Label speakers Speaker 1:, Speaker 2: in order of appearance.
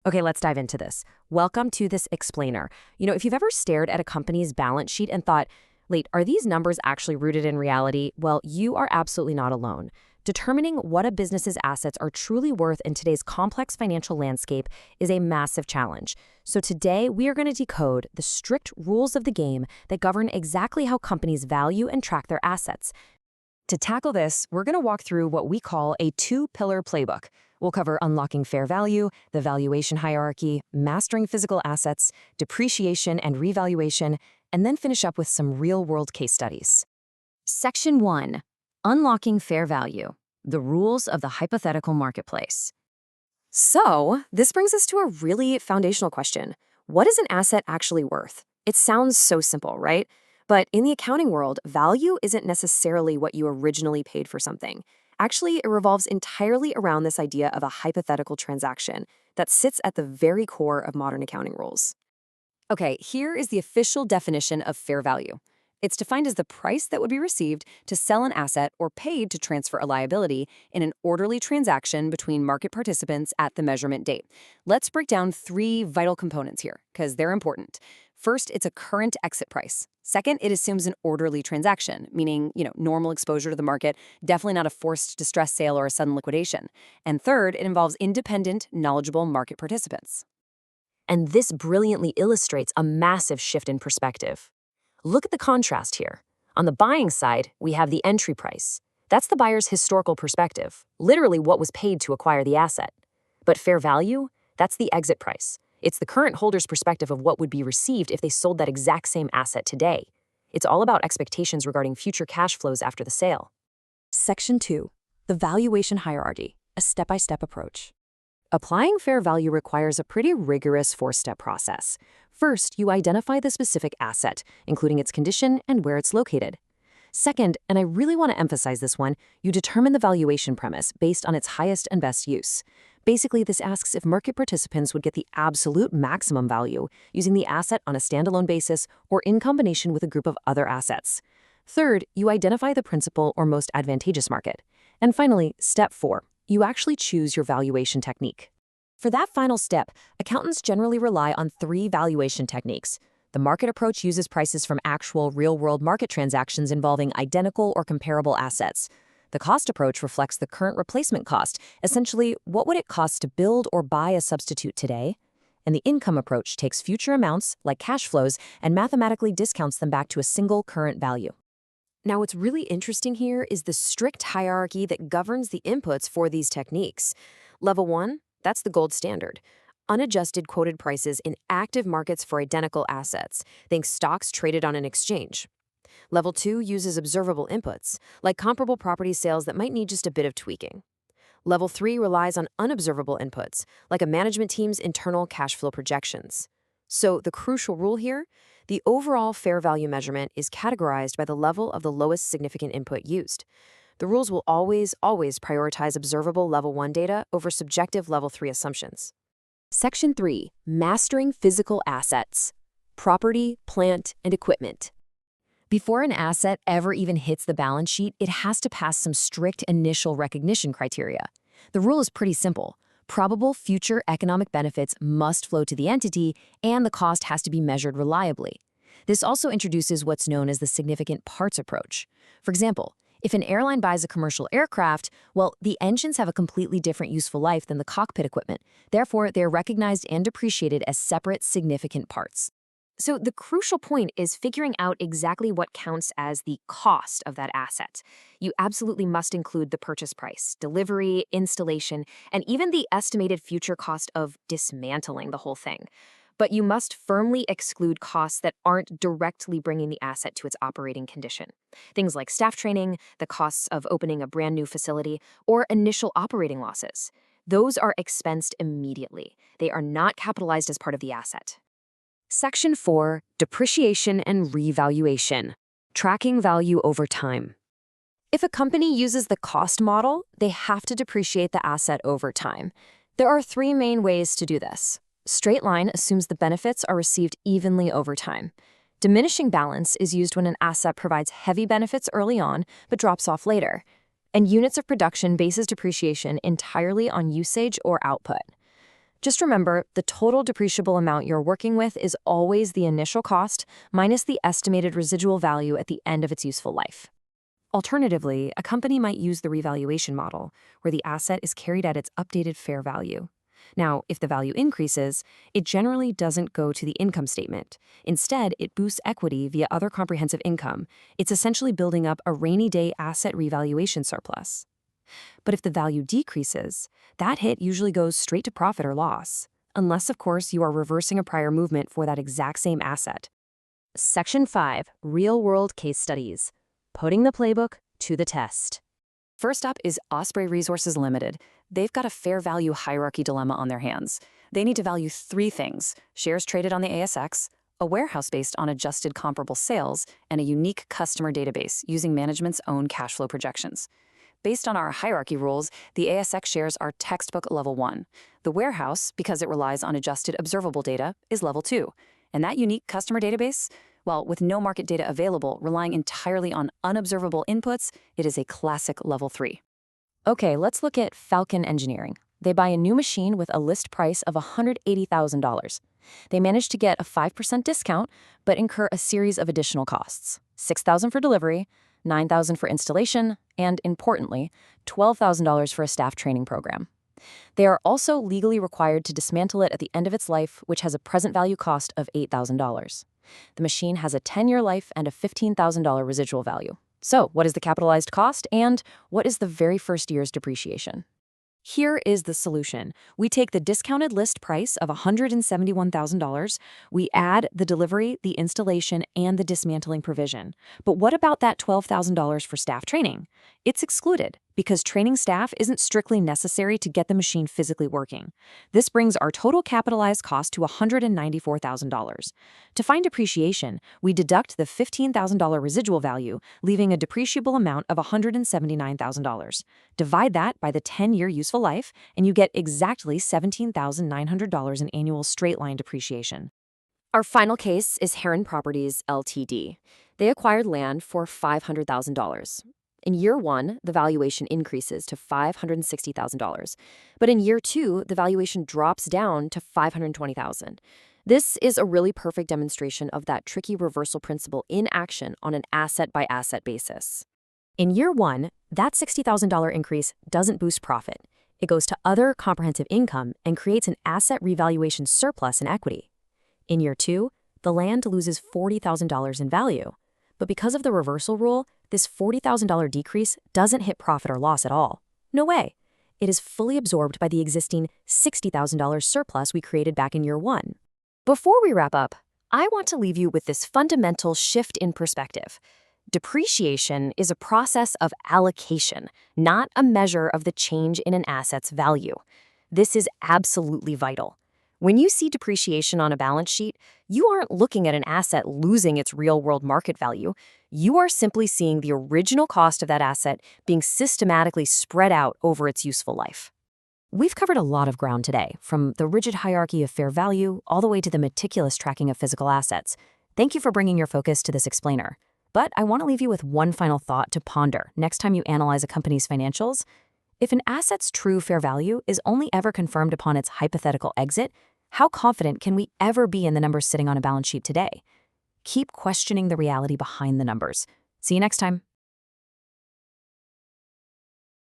Speaker 1: Okay, let's dive into this. Welcome to this explainer. If you've ever stared at a company's balance sheet and thought, wait, are these numbers actually rooted in reality? Well, you are absolutely not alone. Determining what a business's assets are truly worth in today's complex financial landscape is a massive challenge. So today, we are going to decode the strict rules of the game that govern exactly how companies value and track their assets. To tackle this, we're going to walk through what we call a two-pillar playbook. We'll cover unlocking fair value, the valuation hierarchy, mastering physical assets, depreciation and revaluation, and then finish up with some real-world case studies. Section 1. Unlocking fair value, the rules of the hypothetical marketplace. So, this brings us to a really foundational question. What is an asset actually worth? It sounds so simple, right? But in the accounting world, value isn't necessarily what you originally paid for something. Actually, it revolves entirely around this idea of a hypothetical transaction that sits at the very core of modern accounting rules. Okay, here is the official definition of fair value. It's defined as the price that would be received to sell an asset or paid to transfer a liability in an orderly transaction between market participants at the measurement date. Let's break down three vital components here, because they're important. First, it's a current exit price. Second, it assumes an orderly transaction, meaning, normal exposure to the market, definitely not a forced distress sale or a sudden liquidation. And third, it involves independent, knowledgeable market participants. And this brilliantly illustrates a massive shift in perspective. Look at the contrast here. On the buying side, we have the entry price. That's the buyer's historical perspective, literally what was paid to acquire the asset. But fair value, that's the exit price. It's the current holder's perspective of what would be received if they sold that exact same asset today. It's all about expectations regarding future cash flows after the sale. Section 2. The valuation hierarchy, a step-by-step approach. Applying fair value requires a pretty rigorous four-step process. First, you identify the specific asset, including its condition and where it's located. Second, and I really want to emphasize this one, you determine the valuation premise based on its highest and best use. Basically, this asks if market participants would get the absolute maximum value using the asset on a standalone basis or in combination with a group of other assets. Third, you identify the principal or most advantageous market. And finally, step 4, you actually choose your valuation technique. For that final step, accountants generally rely on three valuation techniques. The market approach uses prices from actual real-world market transactions involving identical or comparable assets. The cost approach reflects the current replacement cost, essentially, what would it cost to build or buy a substitute today? And the income approach takes future amounts, like cash flows, and mathematically discounts them back to a single current value. Now, what's really interesting here is the strict hierarchy that governs the inputs for these techniques. Level 1, that's the gold standard. Unadjusted quoted prices in active markets for identical assets. Think stocks traded on an exchange. Level 2 uses observable inputs, like comparable property sales that might need just a bit of tweaking. Level 3 relies on unobservable inputs, like a management team's internal cash flow projections. So the crucial rule here, the overall fair value measurement is categorized by the level of the lowest significant input used. The rules will always prioritize observable Level 1 data over subjective Level 3 assumptions. Section 3. Mastering physical assets. Property, plant, and equipment. Before an asset ever even hits the balance sheet, it has to pass some strict initial recognition criteria. The rule is pretty simple. Probable future economic benefits must flow to the entity, and the cost has to be measured reliably. This also introduces what's known as the significant parts approach. For example, if an airline buys a commercial aircraft, well, the engines have a completely different useful life than the cockpit equipment. Therefore, they are recognized and depreciated as separate significant parts. So the crucial point is figuring out exactly what counts as the cost of that asset. You absolutely must include the purchase price, delivery, installation, and even the estimated future cost of dismantling the whole thing. But you must firmly exclude costs that aren't directly bringing the asset to its operating condition. Things like staff training, the costs of opening a brand new facility, or initial operating losses. Those are expensed immediately. They are not capitalized as part of the asset. Section 4. Depreciation and revaluation. Tracking value over time. If a company uses the cost model, they have to depreciate the asset over time. There are three main ways to do this. Straight line assumes the benefits are received evenly over time. Diminishing balance is used when an asset provides heavy benefits early on but drops off later. And units of production bases depreciation entirely on usage or output. Just remember, the total depreciable amount you're working with is always the initial cost minus the estimated residual value at the end of its useful life. Alternatively, a company might use the revaluation model, where the asset is carried at its updated fair value. Now, if the value increases, it generally doesn't go to the income statement. Instead, it boosts equity via other comprehensive income. It's essentially building up a rainy day asset revaluation surplus. But if the value decreases, that hit usually goes straight to profit or loss, unless, of course, you are reversing a prior movement for that exact same asset. Section 5, Real-World Case Studies. Putting the playbook to the test. First up is Osprey Resources Limited. They've got a fair value hierarchy dilemma on their hands. They need to value three things: shares traded on the ASX, a warehouse based on adjusted comparable sales, and a unique customer database using management's own cash flow projections. Based on our hierarchy rules, the ASX shares are textbook level 1. The warehouse, because it relies on adjusted observable data, is level 2. And that unique customer database? Well, with no market data available, relying entirely on unobservable inputs, it is a classic level 3. Okay, let's look at Falcon Engineering. They buy a new machine with a list price of $180,000. They manage to get a 5% discount, but incur a series of additional costs: $6,000 for delivery, $9,000 for installation, and, importantly, $12,000 for a staff training program. They are also legally required to dismantle it at the end of its life, which has a present value cost of $8,000. The machine has a 10-year life and a $15,000 residual value. So, what is the capitalized cost, and what is the very first year's depreciation? Here is the solution. We take the discounted list price of $171,000, we add the delivery, the installation, and the dismantling provision. But what about that $12,000 for staff training? It's excluded, because training staff isn't strictly necessary to get the machine physically working. This brings our total capitalized cost to $194,000. To find depreciation, we deduct the $15,000 residual value, leaving a depreciable amount of $179,000. Divide that by the 10-year useful life, and you get exactly $17,900 in annual straight-line depreciation. Our final case is Heron Properties Ltd. They acquired land for $500,000. In year 1, the valuation increases to $560,000. But in year 2, the valuation drops down to $520,000. This is a really perfect demonstration of that tricky reversal principle in action on an asset-by-asset basis. In year 1, that $60,000 increase doesn't boost profit. It goes to other comprehensive income and creates an asset revaluation surplus in equity. In year 2, the land loses $40,000 in value. But because of the reversal rule, this $40,000 decrease doesn't hit profit or loss at all. No way. It is fully absorbed by the existing $60,000 surplus we created back in year 1. Before we wrap up, I want to leave you with this fundamental shift in perspective. Depreciation is a process of allocation, not a measure of the change in an asset's value. This is absolutely vital. When you see depreciation on a balance sheet, you aren't looking at an asset losing its real-world market value. You are simply seeing the original cost of that asset being systematically spread out over its useful life. We've covered a lot of ground today, from the rigid hierarchy of fair value all the way to the meticulous tracking of physical assets. Thank you for bringing your focus to this explainer. But I want to leave you with one final thought to ponder next time you analyze a company's financials. If an asset's true fair value is only ever confirmed upon its hypothetical exit, how confident can we ever be in the numbers sitting on a balance sheet today? Keep questioning the reality behind the numbers. See you next time.